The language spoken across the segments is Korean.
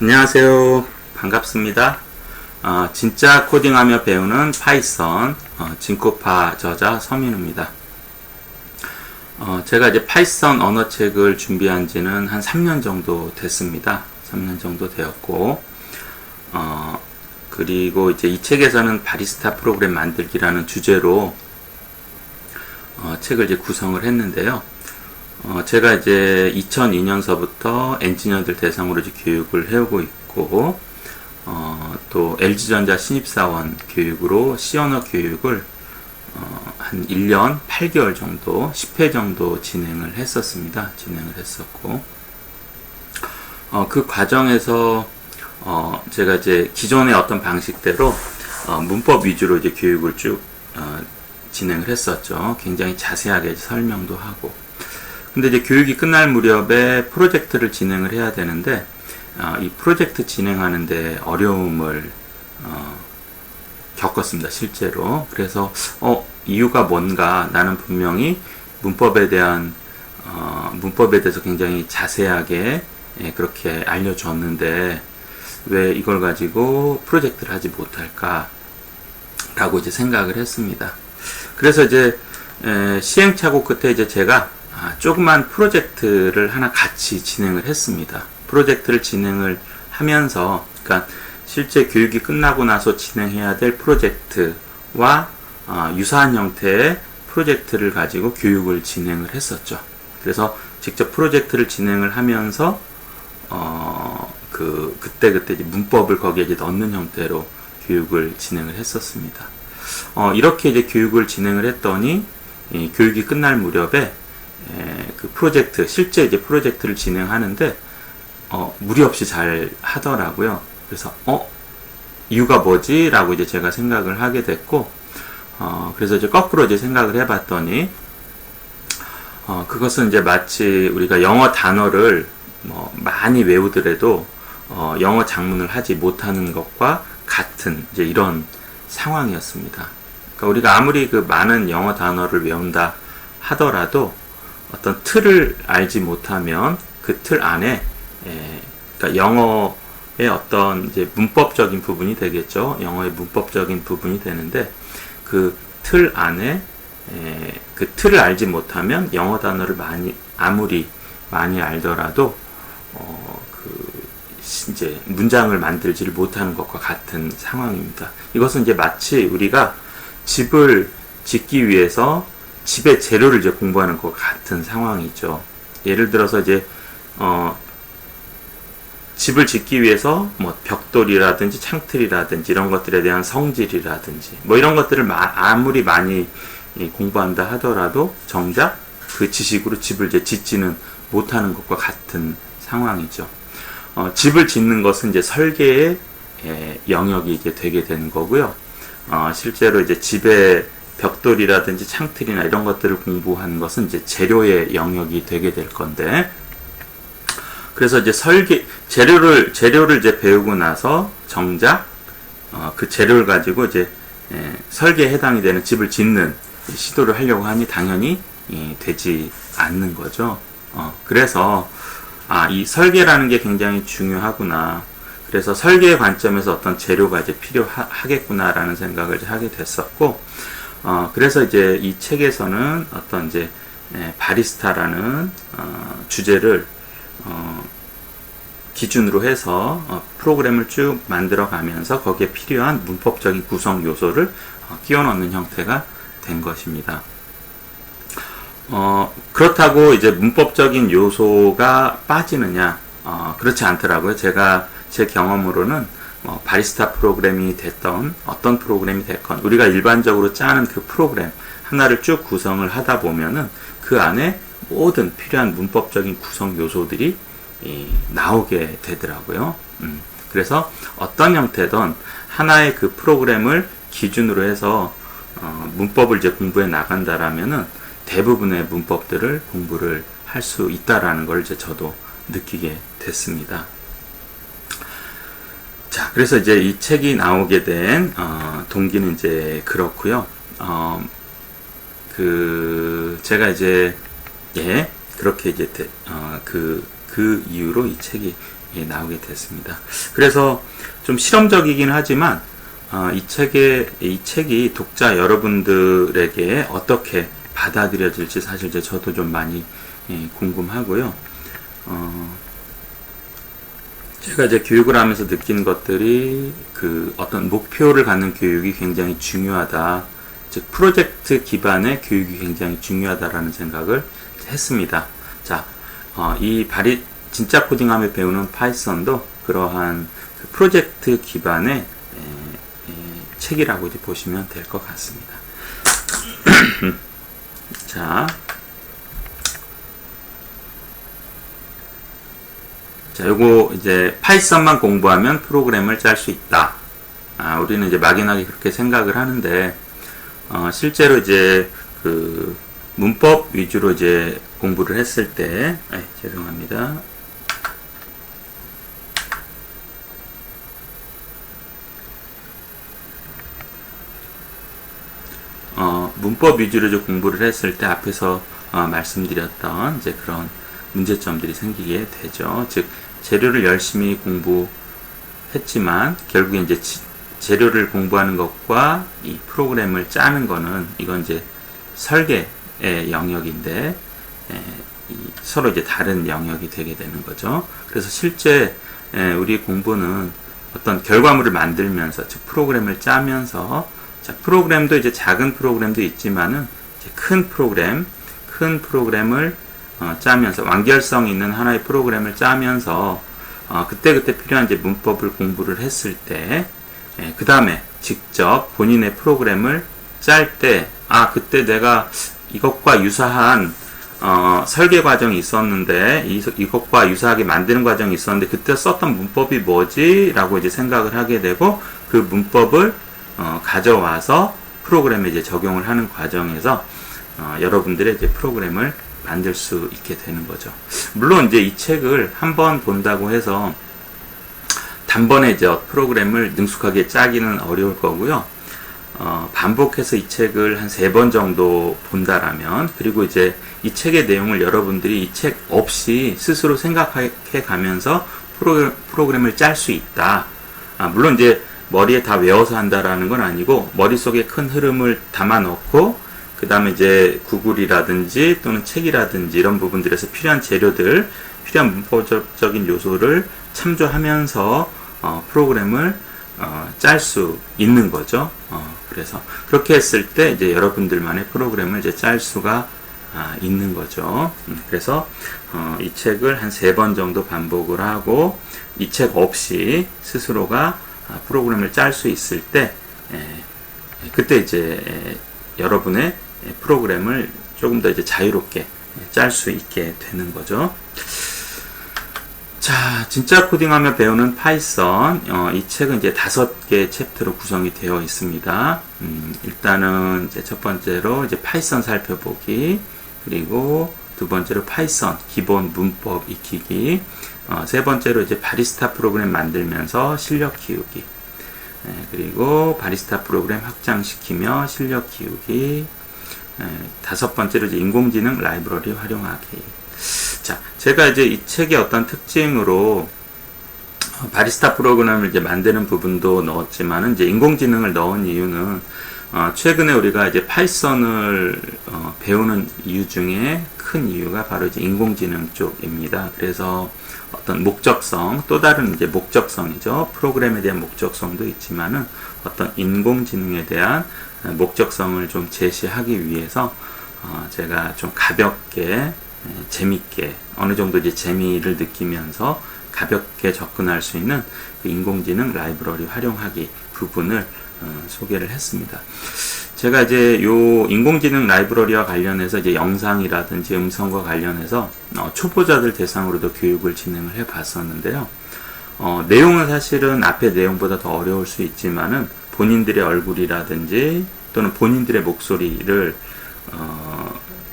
안녕하세요. 반갑습니다. 진짜 코딩하며 배우는 파이썬 진코파 저자 서민우입니다. 제가 이제 파이썬 언어책을 준비한 지는 한 3년 정도 됐습니다. 3년 정도 되었고, 그리고 이제 이 책에서는 바리스타 프로그램 만들기라는 주제로 책을 이제 구성을 했는데요. 제가 이제 2002년서부터 엔지니어들 대상으로 이제 교육을 해오고 있고, 또 LG전자 신입사원 교육으로 C언어 교육을 한 1년 8개월 정도, 10회 정도 진행을 했었습니다. 진행을 했었고, 그 과정에서 제가 이제 기존의 어떤 방식대로 문법 위주로 이제 교육을 쭉 진행을 했었죠. 굉장히 자세하게 설명도 하고. 근데 이제 교육이 끝날 무렵에 프로젝트를 진행을 해야 되는데, 이 프로젝트 진행하는데 어려움을 겪었습니다, 실제로. 그래서 이유가 뭔가, 나는 분명히 문법에 대해서 굉장히 자세하게 그렇게 알려줬는데 왜 이걸 가지고 프로젝트를 하지 못할까 라고 이제 생각을 했습니다. 그래서 이제 시행착오 끝에 이제 제가 조그만 프로젝트를 하나 같이 진행을 했습니다. 프로젝트를 진행을 하면서, 그러니까 실제 교육이 끝나고 나서 진행해야 될 프로젝트와 유사한 형태의 프로젝트를 가지고 교육을 진행을 했었죠. 그래서 직접 프로젝트를 진행을 하면서 그때 이제 문법을 거기에 이제 넣는 형태로 교육을 진행을 했었습니다. 이렇게 이제 교육을 진행을 했더니 교육이 끝날 무렵에 그 프로젝트, 실제 이제 프로젝트를 진행하는데 무리 없이 잘 하더라고요. 그래서 이유가 뭐지? 라고 이제 제가 생각을 하게 됐고, 그래서 이제 거꾸로 이제 생각을 해봤더니, 그것은 이제 마치 우리가 영어 단어를 많이 외우더라도 영어 작문을 하지 못하는 것과 같은 이제 이런 상황이었습니다. 그러니까 우리가 아무리 그 많은 영어 단어를 외운다 하더라도 어떤 틀을 알지 못하면 그 틀 안에, 그러니까 영어의 어떤 이제 문법적인 부분이 되겠죠. 영어의 문법적인 부분이 되는데, 그 틀 안에, 그 틀을 알지 못하면 영어 단어를 아무리 많이 알더라도, 이제 문장을 만들지를 못하는 것과 같은 상황입니다. 이것은 이제 마치 우리가 집을 짓기 위해서 집의 재료를 이제 공부하는 것 같은 상황이죠. 예를 들어서 이제 집을 짓기 위해서 벽돌이라든지 창틀이라든지 이런 것들에 대한 성질이라든지 이런 것들을 아무리 많이 공부한다 하더라도 정작 그 지식으로 집을 이제 짓지는 못하는 것과 같은 상황이죠. 집을 짓는 것은 이제 설계의 영역이 이제 되게 되는 거고요. 실제로 이제 집의 벽돌이라든지 창틀이나 이런 것들을 공부하는 것은 이제 재료의 영역이 되게 될 건데, 그래서 이제 재료를 이제 배우고 나서 정작 그 재료를 가지고 이제 설계에 해당이 되는 집을 짓는 시도를 하려고 하니 당연히 되지 않는 거죠. 그래서 이 설계라는 게 굉장히 중요하구나. 그래서 설계의 관점에서 어떤 재료가 이제 필요하겠구나라는 생각을 이제 하게 됐었고, 그래서 이제 이 책에서는 어떤 이제 바리스타라는 주제를 기준으로 해서 프로그램을 쭉 만들어 가면서 거기에 필요한 문법적인 구성 요소를 끼워 넣는 형태가 된 것입니다. 그렇다고 이제 문법적인 요소가 빠지느냐? 그렇지 않더라고요. 제 경험으로는 바리스타 프로그램이 됐던 어떤 프로그램이 됐건 우리가 일반적으로 짜는 그 프로그램 하나를 쭉 구성을 하다 보면은 그 안에 모든 필요한 문법적인 구성 요소들이 나오게 되더라고요. 그래서 어떤 형태든 하나의 그 프로그램을 기준으로 해서 문법을 이제 공부해 나간다라면은 대부분의 문법들을 공부를 할 수 있다라는 걸 이제 저도 느끼게 됐습니다. 자, 그래서 이제 이 책이 나오게 된 동기는 이제 그렇고요. 제가 이제 그렇게 이제 그 이후로 이 책이 나오게 됐습니다. 그래서 좀 실험적이긴 하지만 이 책이 독자 여러분들에게 어떻게 받아들여질지 사실 이제 저도 좀 많이 궁금하고요. 제가 이제 교육을 하면서 느낀 것들이 그 어떤 목표를 갖는 교육이 굉장히 중요하다. 즉 프로젝트 기반의 교육이 굉장히 중요하다라는 생각을 했습니다. 자, 진짜 코딩하며 배우는 파이썬도 그러한 그 프로젝트 기반의 책이라고 이제 보시면 될 것 같습니다. 자, 요거 이제 파이썬만 공부하면 프로그램을 짤 수 있다. 우리는 이제 막연하게 그렇게 생각을 하는데, 실제로 이제 그 문법 위주로 이제 공부를 했을 때, 죄송합니다. 문법 위주로 이제 공부를 했을 때 앞에서 말씀드렸던 이제 그런 문제점들이 생기게 되죠. 즉 재료를 열심히 공부했지만 결국에 이제 재료를 공부하는 것과 이 프로그램을 짜는 거는 이건 이제 설계의 영역인데 서로 이제 다른 영역이 되게 되는 거죠. 그래서 실제 우리 공부는 어떤 결과물을 만들면서 즉 프로그램을 짜면서 자, 프로그램도 이제 작은 프로그램도 있지만은 이제 큰 프로그램을 짜면서 완결성 있는 하나의 프로그램을 짜면서 그때그때 필요한 이제 문법을 공부를 했을 때 그 다음에 직접 본인의 프로그램을 짤 때 그때 내가 이것과 유사한 설계 과정이 있었는데 이것과 유사하게 만드는 과정이 있었는데 그때 썼던 문법이 뭐지? 라고 이제 생각을 하게 되고 그 문법을 가져와서 프로그램에 이제 적용을 하는 과정에서 여러분들의 이제 프로그램을 만들 수 있게 되는 거죠. 물론 이제 이 책을 한번 본다고 해서 단번에 이제 프로그램을 능숙하게 짜기는 어려울 거고요. 반복해서 이 책을 한 3번 정도 본다라면, 그리고 이제 이 책의 내용을 여러분들이 이 책 없이 스스로 생각해 가면서 프로그램을 짤 수 있다. 물론 이제 머리에 다 외워서 한다라는 건 아니고 머릿속에 큰 흐름을 담아 넣고 그 다음에 이제 구글이라든지 또는 책이라든지 이런 부분들에서 필요한 재료들, 필요한 문법적인 요소를 참조하면서 프로그램을 짤 수 있는 거죠. 그래서 그렇게 했을 때 이제 여러분들만의 프로그램을 이제 짤 수가 있는 거죠. 그래서 이 책을 한 3번 정도 반복을 하고 이 책 없이 스스로가 프로그램을 짤 수 있을 때 그때 이제 여러분의 프로그램을 조금 더 이제 자유롭게 짤 수 있게 되는 거죠. 자, 진짜 코딩하며 배우는 파이썬. 이 책은 이제 5개 챕터로 구성이 되어 있습니다. 일단은 이제 첫 번째로 이제 파이썬 살펴보기, 그리고 두 번째로 파이썬 기본 문법 익히기, 세 번째로 이제 바리스타 프로그램 만들면서 실력 키우기, 그리고 바리스타 프로그램 확장시키며 실력 키우기, 다섯 번째로 이제 인공지능 라이브러리 활용하기. 자, 제가 이제 이 책의 어떤 특징으로 바리스타 프로그램을 이제 만드는 부분도 넣었지만은 이제 인공지능을 넣은 이유는 최근에 우리가 이제 파이썬을 배우는 이유 중에 큰 이유가 바로 이제 인공지능 쪽입니다. 그래서 어떤 목적성, 또 다른 이제 목적성이죠. 프로그램에 대한 목적성도 있지만은 어떤 인공지능에 대한 목적성을 좀 제시하기 위해서 제가 좀 가볍게 재밌게 어느 정도 이제 재미를 느끼면서 가볍게 접근할 수 있는 그 인공지능 라이브러리 활용하기 부분을 소개를 했습니다. 제가 이제 요 인공지능 라이브러리와 관련해서 이제 영상이라든지 음성과 관련해서 초보자들 대상으로도 교육을 진행을 해 봤었는데요. 내용은 사실은 앞의 내용보다 더 어려울 수 있지만은 본인들의 얼굴이라든지 또는 본인들의 목소리를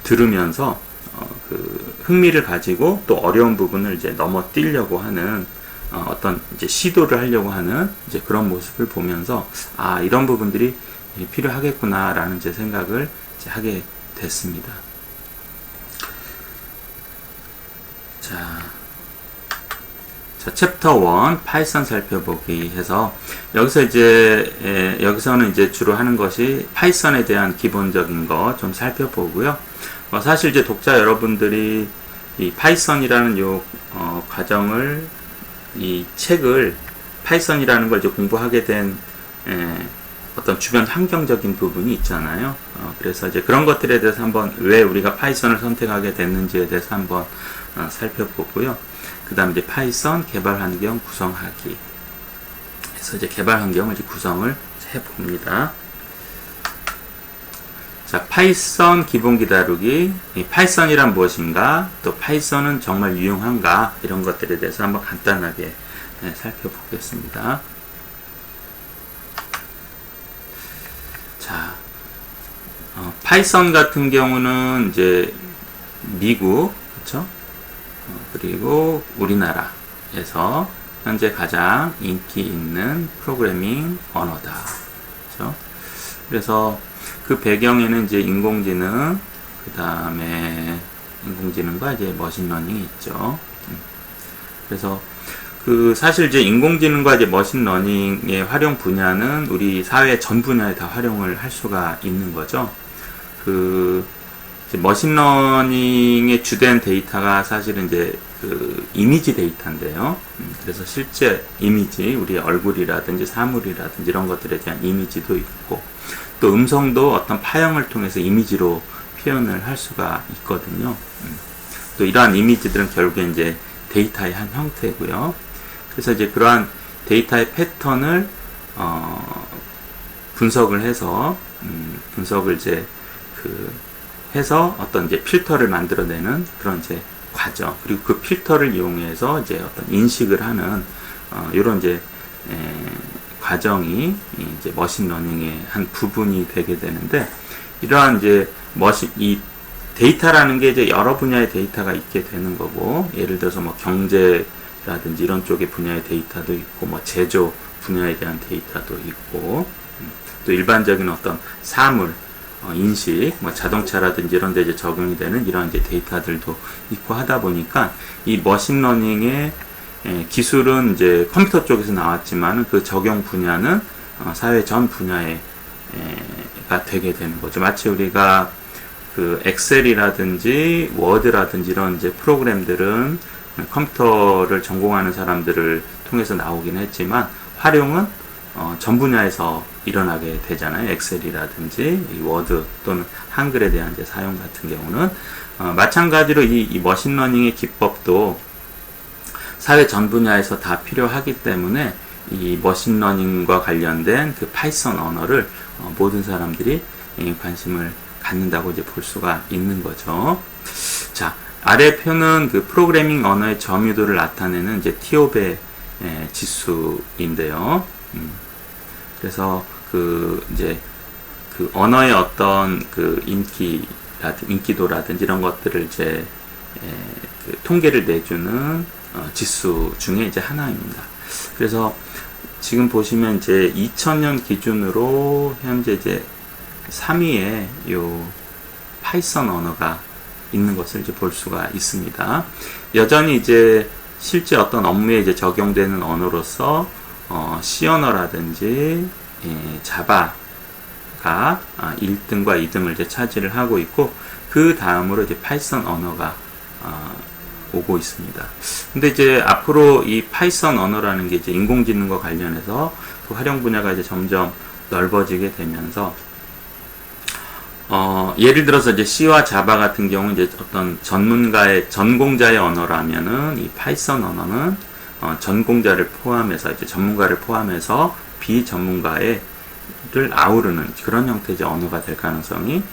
들으면서 그 흥미를 가지고 또 어려운 부분을 이제 넘어뛰려고 하는 어떤 이제 시도를 하려고 하는 이제 그런 모습을 보면서 이런 부분들이 필요하겠구나라는 제 생각을 이제 하게 됐습니다. 자, 챕터 1 파이썬 살펴보기 해서 여기서 이제 여기서는 이제 주로 하는 것이 파이썬에 대한 기본적인 거 좀 살펴보고요. 사실 이제 독자 여러분들이 이 파이썬이라는 요 과정을 이 책을 파이썬이라는 걸 이제 공부하게 된 어떤 주변 환경적인 부분이 있잖아요. 그래서 이제 그런 것들에 대해서 한번 왜 우리가 파이썬을 선택하게 됐는지에 대해서 한번 살펴보고요. 그 다음 이제 파이썬 개발 환경 구성하기. 그래서 이제 개발 환경을 이제 구성을 해봅니다. 자, 파이썬 기본기 다루기. 이 파이썬이란 무엇인가? 또 파이썬은 정말 유용한가? 이런 것들에 대해서 한번 간단하게 살펴보겠습니다. 자, 파이썬 같은 경우는 이제 미국, 그렇죠? 그리고 우리나라에서 현재 가장 인기 있는 프로그래밍 언어다. 그렇죠? 그래서 그 배경에는 이제 인공지능, 그 다음에 인공지능과 이제 머신러닝이 있죠. 그래서 그 사실 이제 인공지능과 이제 머신러닝의 활용 분야는 우리 사회 전 분야에 다 활용을 할 수가 있는 거죠. 그 이제 머신러닝의 주된 데이터가 사실은 이제 그 이미지 데이터인데요. 그래서 실제 이미지, 우리의 얼굴이라든지 사물이라든지 이런 것들에 대한 이미지도 있고, 또 음성도 어떤 파형을 통해서 이미지로 표현을 할 수가 있거든요. 또 이러한 이미지들은 결국에 이제 데이터의 한 형태고요. 그래서 이제 그러한 데이터의 패턴을 분석을 해서 분석을 이제 해서 어떤 이제 필터를 만들어내는 그런 이제 과정, 그리고 그 필터를 이용해서 이제 어떤 인식을 하는 이런 이제 과정이 이제 머신러닝의 한 부분이 되게 되는데, 이러한 이제 이 데이터라는 게 이제 여러 분야의 데이터가 있게 되는 거고, 예를 들어서 뭐 경제라든지 이런 쪽의 분야의 데이터도 있고, 뭐 제조 분야에 대한 데이터도 있고, 또 일반적인 어떤 사물 인식, 뭐 자동차라든지 이런 데 이제 적용이 되는 이런 이제 데이터들도 있고 하다 보니까 이 머신러닝의 기술은 이제 컴퓨터 쪽에서 나왔지만 그 적용 분야는 사회 전 분야에가 되게 되는 거죠. 마치 우리가 그 엑셀이라든지 워드라든지 이런 이제 프로그램들은 컴퓨터를 전공하는 사람들을 통해서 나오긴 했지만 활용은 전 분야에서 일어나게 되잖아요. 엑셀이라든지 이 워드 또는 한글에 대한 이제 사용 같은 경우는 마찬가지로 이 머신러닝의 기법도 사회 전 분야에서 다 필요하기 때문에 이 머신러닝과 관련된 그 파이썬 언어를 모든 사람들이 관심을 갖는다고 이제 볼 수가 있는 거죠. 자, 아래 표는 그 프로그래밍 언어의 점유도를 나타내는 이제 티오베 지수인데요. 그래서 이제 그 언어의 어떤 그 인기도라든지 이런 것들을 이제 그 통계를 내주는 지수 중에 이제 하나입니다. 그래서 지금 보시면 이제 2000년 기준으로 현재 이제 3위에 요 파이썬 언어가 있는 것을 이제 볼 수가 있습니다. 여전히 이제 실제 어떤 업무에 이제 적용되는 언어로서 C 언어라든지 자바가 1등과 2등을 이제 차지를 하고 있고, 그 다음으로 이제 파이썬 언어가 오고 있습니다. 근데 이제 앞으로 이 파이썬 언어라는 게 이제 인공지능과 관련해서 그 활용 분야가 이제 점점 넓어지게 되면서 예를 들어서 이제 C와 자바 같은 경우 이제 어떤 전공자의 언어라면은 이 파이썬 언어는 전공자를 포함해서 이제 전문가를 포함해서 비전문가를 아우르는 그런 형태의 언어가 될 가능성이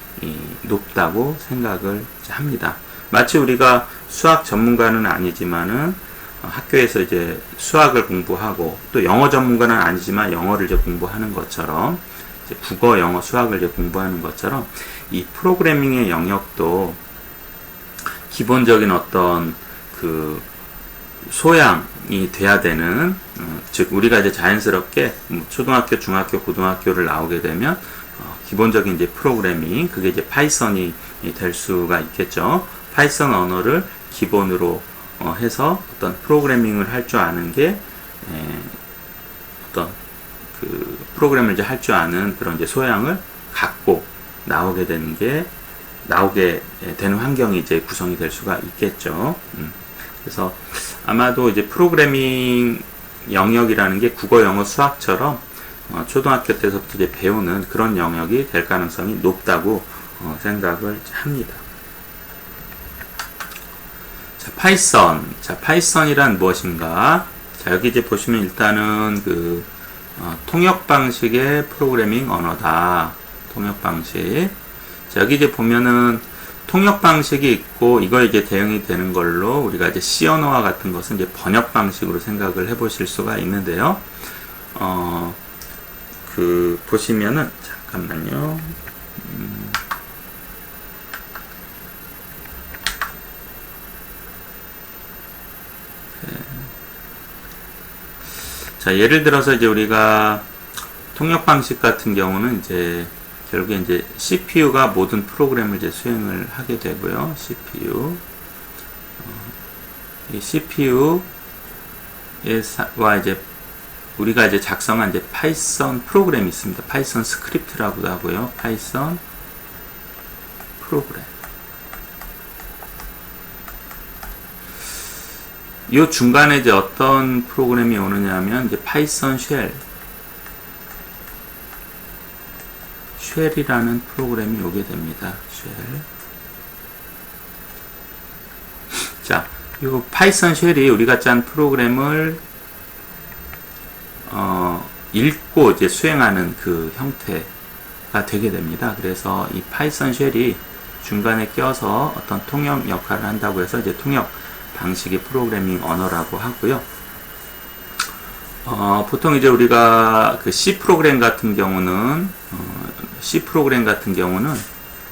높다고 생각을 합니다. 마치 우리가 수학 전문가는 아니지만은 학교에서 이제 수학을 공부하고 또 영어 전문가는 아니지만 영어를 이제 공부하는 것처럼, 이제 국어, 영어, 수학을 이제 공부하는 것처럼 이 프로그래밍의 영역도 기본적인 어떤 그 소양이 돼야 되는, 즉 우리가 이제 자연스럽게 초등학교, 중학교, 고등학교를 나오게 되면 기본적인 이제 프로그래밍, 그게 이제 파이썬이 될 수가 있겠죠. 파이썬 언어를 기본으로 해서 어떤 프로그래밍을 할 줄 아는 게 어떤 그 프로그램을 이제 할 줄 아는 그런 이제 소양을 갖고 나오게 되는 환경이 이제 구성이 될 수가 있겠죠. 그래서 아마도 이제 프로그래밍 영역이라는 게 국어, 영어, 수학처럼 초등학교 때서부터 이제 배우는 그런 영역이 될 가능성이 높다고 생각을 합니다. 자, 파이썬. 자, 파이썬이란 무엇인가? 자, 여기 이제 보시면 일단은 그 통역 방식의 프로그래밍 언어다. 통역 방식. 자, 여기 이제 보면은 통역 방식이 있고 이거에 이제 대응이 되는 걸로 우리가 이제 C 언어와 같은 것은 이제 번역 방식으로 생각을 해 보실 수가 있는데요. 그 보시면은 잠깐만요. 자, 예를 들어서 이제 우리가 통역 방식 같은 경우는 이제 결국에 이제 CPU가 모든 프로그램을 이제 수행을 하게 되고요. CPU. 이 CPU와 이제 우리가 이제 작성한 이제 파이썬 프로그램이 있습니다. 파이썬 스크립트라고도 하고요. 파이썬 프로그램. 이 중간에 이제 어떤 프로그램이 오느냐 하면 이제 파이썬 쉘이라는 프로그램이 오게 됩니다. 쉘. 자, 이 파이썬 쉘이 우리가 짠 프로그램을 읽고 이제 수행하는 그 형태가 되게 됩니다. 그래서 이 파이썬 쉘이 중간에 껴서 어떤 통역 역할을 한다고 해서 이제 통역 방식의 프로그래밍 언어라고 하고요. 보통 이제 우리가 그 C 프로그램 같은 경우는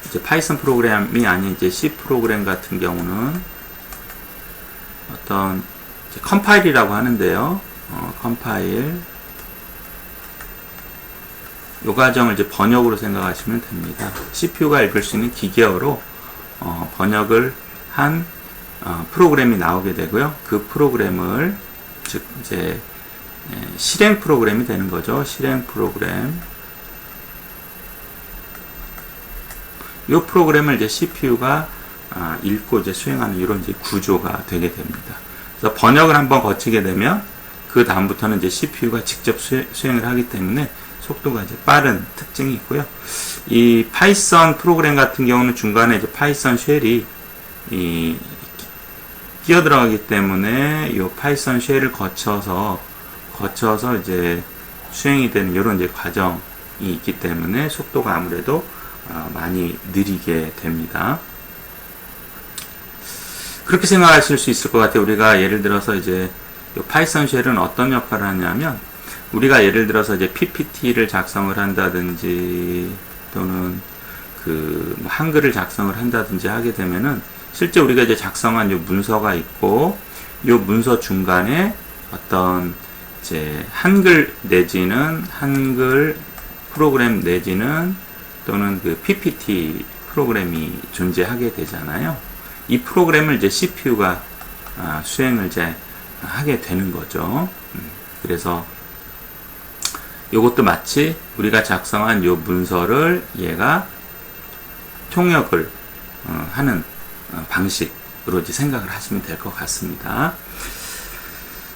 이제 파이썬 프로그램이 아닌 이제 C 프로그램 같은 경우는 어떤 이제 컴파일이라고 하는데요. 컴파일. 요 과정을 이제 번역으로 생각하시면 됩니다. CPU가 읽을 수 있는 기계어로 번역을 한 프로그램이 나오게 되고요. 그 프로그램을 즉 이제 실행 프로그램이 되는 거죠. 실행 프로그램. 이 프로그램을 이제 CPU가 읽고 이제 수행하는 이런 이제 구조가 되게 됩니다. 그래서 번역을 한번 거치게 되면 그 다음부터는 이제 CPU가 직접 수행을 하기 때문에 속도가 이제 빠른 특징이 있고요. 이 파이썬 프로그램 같은 경우는 중간에 이제 파이썬 쉘이 끼어 들어가기 때문에 이 파이썬 쉘을 거쳐서 이제 수행이 되는 이런 이제 과정이 있기 때문에 속도가 아무래도 많이 느리게 됩니다. 그렇게 생각하실 수 있을 것 같아요. 우리가 예를 들어서 이제 이 파이썬 쉘은 어떤 역할을 하냐면 우리가 예를 들어서 이제 PPT를 작성을 한다든지 또는 그 한글을 작성을 한다든지 하게 되면은 실제 우리가 이제 작성한 요 문서가 있고 요 문서 중간에 어떤 이제 한글 내지는 한글 프로그램 내지는 또는 그 PPT 프로그램이 존재하게 되잖아요. 이 프로그램을 이제 CPU가 수행을 이제 하게 되는 거죠. 그래서 요것도 마치 우리가 작성한 요 문서를 얘가 통역을 하는 방식으로 이제 생각을 하시면 될 것 같습니다.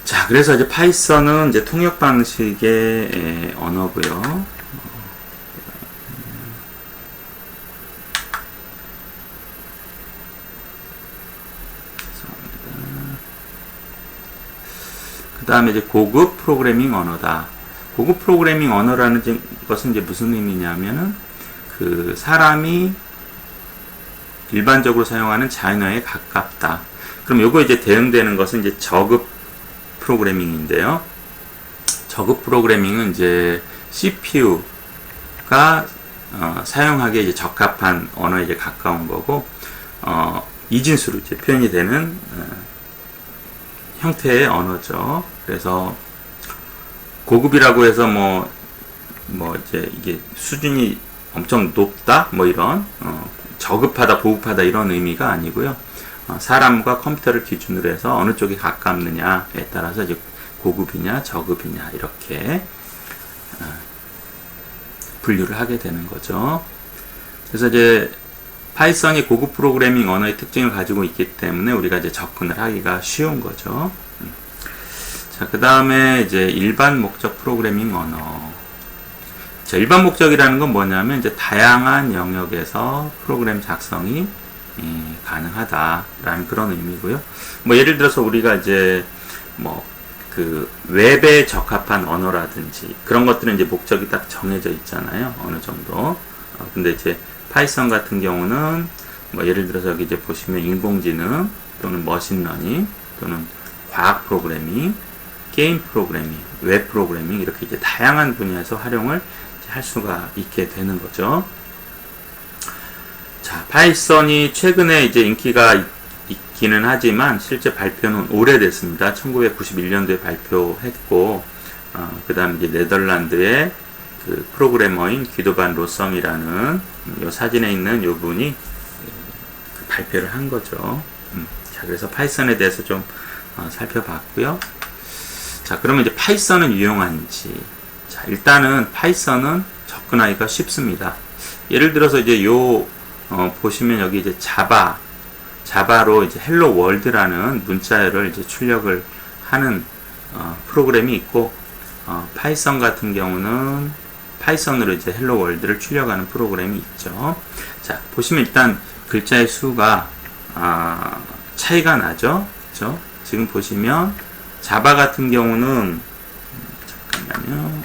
자, 그래서 이제 파이썬은 이제 통역 방식의 언어고요. 그 다음에 이제 고급 프로그래밍 언어다. 고급 프로그래밍 언어라는 것은 이제 무슨 의미냐면은 그 사람이 일반적으로 사용하는 자연어에 가깝다. 그럼 요거 이제 대응되는 것은 이제 저급 프로그래밍인데요. 저급 프로그래밍은 이제 CPU가 사용하기에 이제 적합한 언어에 이제 가까운 거고, 이진수로 이제 표현이 되는 형태의 언어죠. 그래서 고급이라고 해서 뭐 이제 이게 수준이 엄청 높다 뭐 이런 저급하다 고급하다 이런 의미가 아니고요. 사람과 컴퓨터를 기준으로 해서 어느 쪽이 가깝느냐에 따라서 이제 고급이냐 저급이냐 이렇게 분류를 하게 되는 거죠. 그래서 이제 파이썬이 고급 프로그래밍 언어의 특징을 가지고 있기 때문에 우리가 이제 접근을 하기가 쉬운 거죠. 자, 그 다음에 이제 일반 목적 프로그래밍 언어. 자, 일반 목적이라는 건 뭐냐면 이제 다양한 영역에서 프로그램 작성이 가능하다라는 그런 의미고요. 뭐 예를 들어서 우리가 이제 뭐 그 웹에 적합한 언어라든지 그런 것들은 이제 목적이 딱 정해져 있잖아요. 어느 정도. 근데 이제 파이썬 같은 경우는 뭐 예를 들어서 여기 이제 보시면 인공지능 또는 머신러닝 또는 과학 프로그래밍, 게임 프로그래밍, 웹 프로그래밍 이렇게 이제 다양한 분야에서 활용을 할 수가 있게 되는 거죠. 자, 파이썬이 최근에 이제 인기가 있기는 하지만 실제 발표는 오래됐습니다. 1991년도에 발표했고, 그 다음 이제 네덜란드의 그 프로그래머인 기도반 로썸이라는 요 사진에 있는 요 분이 그 발표를 한 거죠. 자, 그래서 파이썬에 대해서 좀 살펴봤고요. 자, 그러면 이제 파이썬은 유용한지. 자, 일단은 파이썬은 접근하기가 쉽습니다. 예를 들어서 이제 보시면 여기 이제 자바로 이제 헬로 월드라는 문자열을 이제 출력을 하는 프로그램이 있고, 파이썬 같은 경우는 파이썬으로 이제 헬로 월드를 출력하는 프로그램이 있죠. 자, 보시면 일단 글자의 수가 차이가 나죠. 그렇죠? 지금 보시면 자바 같은 경우는 잠깐만요.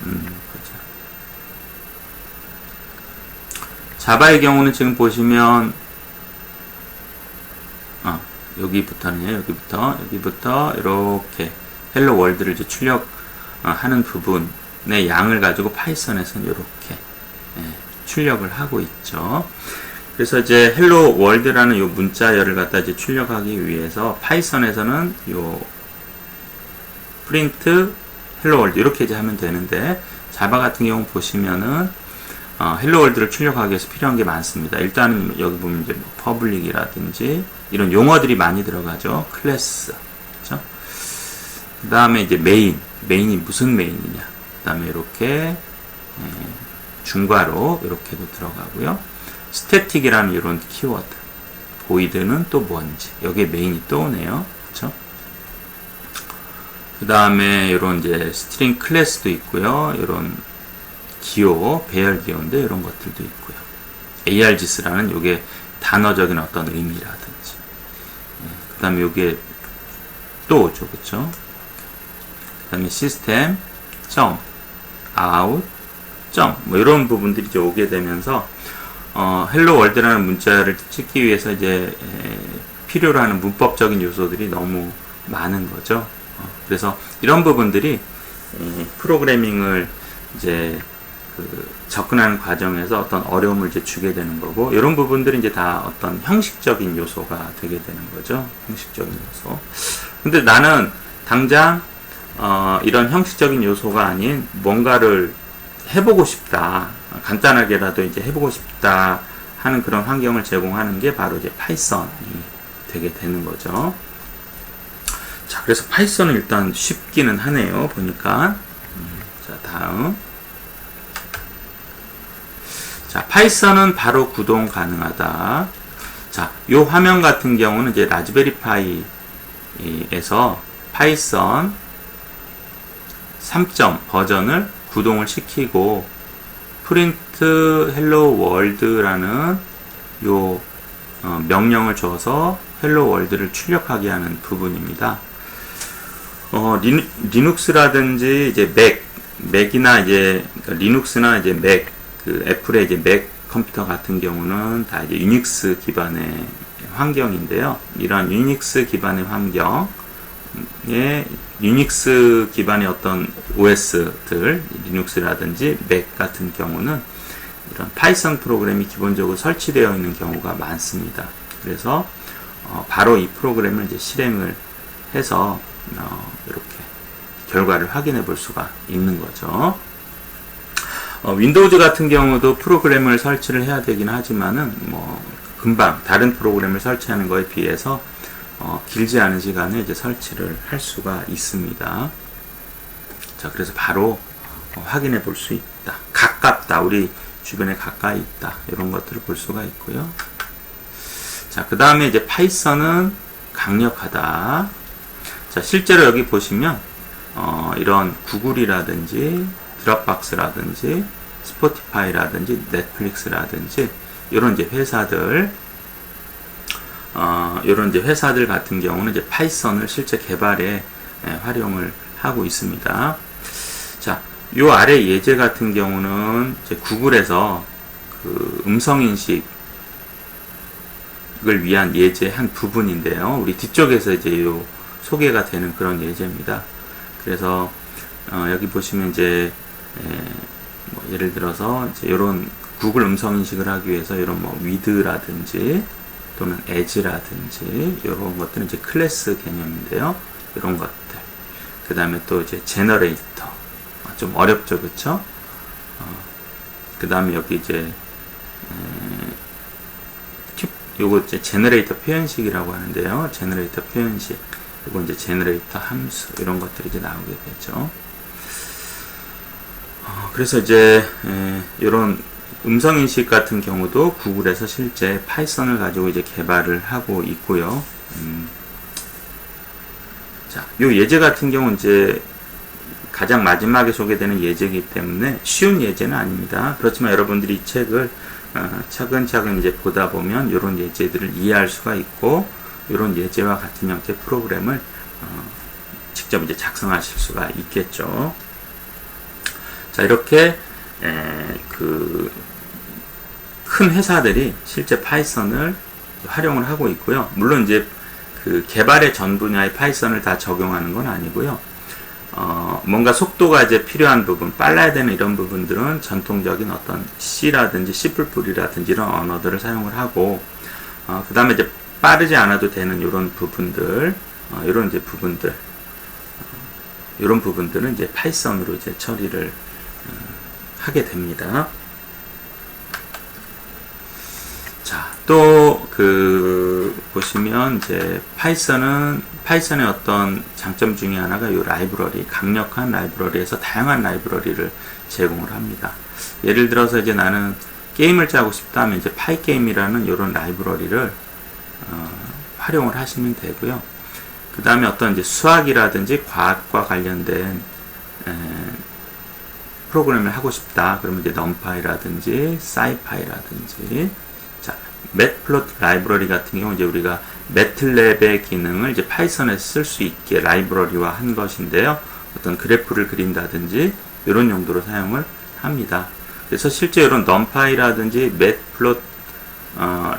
자바의 경우는 지금 보시면 여기부터 이렇게 헬로 월드를 이제 출력하는 부분의 양을 가지고 파이썬에서는 이렇게 출력을 하고 있죠. 그래서 이제 헬로 월드라는 요 문자열을 갖다 이제 출력하기 위해서 파이썬에서는 요 프린트 헬로 월드 이렇게 이제 하면 되는데, 자바 같은 경우 보시면은 헬로 월드를 출력하기 위해서 필요한 게 많습니다. 일단은 여기 보면 이제 뭐 퍼블릭이라든지 이런 용어들이 많이 들어가죠. 클래스, 그렇죠? 그 다음에 이제 메인이 무슨 메인이냐. 그 다음에 이렇게 중괄호 이렇게도 들어가고요. 스태틱이라는 이런 키워드, 보이드는 또 뭔지, 여기에 메인이 또 오네요. 그렇죠? 그 다음에 이런 이제 스트링 클래스도 있고요. 이런 기호, 배열 기호인데 이런 것들도 있고요. args라는 요게 단어적인 어떤 의미라든지, 그 다음에 요게 또 오죠. 그쵸? 그 다음에 시스템, out, 뭐 이런 부분들이 이제 오게 되면서 헬로 월드라는 문자를 찍기 위해서 이제 필요로 하는 문법적인 요소들이 너무 많은 거죠. 그래서 이런 부분들이 프로그래밍을 이제 접근하는 과정에서 어떤 어려움을 이제 주게 되는 거고, 이런 부분들이 이제 다 어떤 형식적인 요소가 되게 되는 거죠. 형식적인 요소. 근데 나는 당장 이런 형식적인 요소가 아닌 뭔가를 해보고 싶다, 간단하게라도 이제 해보고 싶다 하는 그런 환경을 제공하는 게 바로 이제 파이썬이 되게 되는 거죠. 자, 그래서 파이썬은 일단 쉽기는 하네요. 보니까. 자, 다음. 자, 파이썬은 바로 구동 가능하다. 자, 요 화면 같은 경우는 이제 라즈베리 파이에서 파이썬 3점 버전을 구동을 시키고 프린트 헬로 월드라는 요 명령을 줘서 헬로 월드를 출력하게 하는 부분입니다. 리눅스라든지 이제 맥이나 이제 그러니까 리눅스나 이제 맥, 그 애플의 이제 맥 컴퓨터 같은 경우는 다 이제 유닉스 기반의 환경인데요. 이런 유닉스 기반의 환경에 유닉스 기반의 어떤 OS들, 리눅스라든지 맥 같은 경우는 이런 파이썬 프로그램이 기본적으로 설치되어 있는 경우가 많습니다. 그래서 바로 이 프로그램을 이제 실행을 해서 이렇게 결과를 확인해 볼 수가 있는 거죠. 윈도우즈 같은 경우도 프로그램을 설치를 해야 되긴 하지만은 뭐 금방 다른 프로그램을 설치하는 거에 비해서 길지 않은 시간에 이제 설치를 할 수가 있습니다. 자, 그래서 바로 확인해 볼 수 있다. 가깝다. 우리 주변에 가까이 있다. 이런 것들을 볼 수가 있고요. 자, 그 다음에 이제 파이썬은 강력하다. 자, 실제로 여기 보시면 이런 구글이라든지 드롭박스라든지 스포티파이라든지 넷플릭스라든지 이런 이제 회사들 이런 이제 회사들 같은 경우는 이제 파이썬을 실제 개발에 활용을 하고 있습니다. 자, 요 아래 예제 같은 경우는 이제 구글에서 그 음성 인식을 위한 예제 한 부분인데요. 우리 뒤쪽에서 이제 요 소개가 되는 그런 예제입니다. 그래서 여기 보시면 이제 뭐 예를 들어서 이제 이런 구글 음성 인식을 하기 위해서 이런 뭐 위드라든지 또는 에지라든지 이런 것들은 이제 클래스 개념인데요. 이런 것들. 그 다음에 또 이제 제너레이터. 좀 어렵죠, 그쵸? 그 다음에 여기 이제 요거 이제 제너레이터 표현식이라고 하는데요. 제너레이터 표현식. 요거 이제 제너레이터 함수. 이런 것들이 이제 나오게 되죠. 그래서 이제 이런 음성인식 같은 경우도 구글에서 실제 파이썬을 가지고 이제 개발을 하고 있고요. 자, 요 예제 같은 경우는 이제 가장 마지막에 소개되는 예제이기 때문에 쉬운 예제는 아닙니다. 그렇지만 여러분들이 이 책을 차근차근 이제 보다 보면 이런 예제들을 이해할 수가 있고 이런 예제와 같은 형태의 프로그램을 직접 이제 작성하실 수가 있겠죠. 자, 이렇게 그 큰 회사들이 실제 파이썬을 활용을 하고 있고요. 물론 이제 그 개발의 전 분야의 파이썬을 다 적용하는 건 아니고요. 뭔가 속도가 이제 필요한 부분, 빨라야 되는 이런 부분들은 전통적인 어떤 C라든지 C++이라든지 이런 언어들을 사용을 하고, 그 다음에 이제 빠르지 않아도 되는 이런 부분들, 이런 이제 부분들, 이런 부분들은 이제 파이썬으로 이제 처리를 하게 됩니다. 자, 또 보시면 이제 파이썬의 어떤 장점 중에 하나가 이 라이브러리, 강력한 라이브러리에서 다양한 라이브러리를 제공을 합니다. 예를 들어서 이제 나는 게임을 짜고 싶다면 이제 파이게임이라는 이런 라이브러리를 활용을 하시면 되고요. 그 다음에 어떤 이제 수학이라든지 과학과 관련된 프로그램을 하고 싶다. 그러면 이제 넘파이라든지 사이파이라든지 맷플롯 라이브러리 같은 경우 이제 우리가 매틀랩의 기능을 이제 파이썬에서 쓸 수 있게 라이브러리화 한 것인데요. 어떤 그래프를 그린다든지 이런 용도로 사용을 합니다. 그래서 실제 이런 넘파이라든지 맷플롯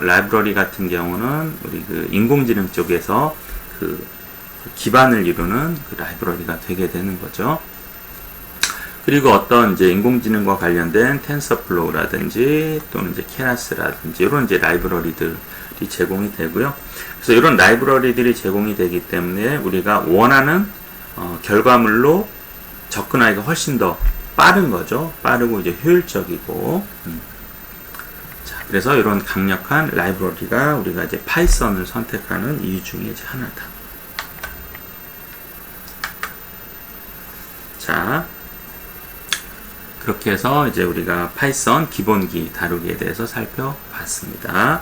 라이브러리 같은 경우는 우리 그 인공지능 쪽에서 그 기반을 이루는 그 라이브러리가 되게 되는 거죠. 그리고 어떤 이제 인공지능과 관련된 텐서플로우라든지 또는 이제 케라스라든지 이런 이제 라이브러리들이 제공이 되고요. 그래서 이런 라이브러리들이 제공이 되기 때문에 우리가 원하는 결과물로 접근하기가 훨씬 더 빠른 거죠. 빠르고 이제 효율적이고. 자, 그래서 이런 강력한 라이브러리가 우리가 이제 파이썬을 선택하는 이유 중에 이제 하나다. 자. 그렇게 해서 이제 우리가 파이썬 기본기 다루기에 대해서 살펴봤습니다.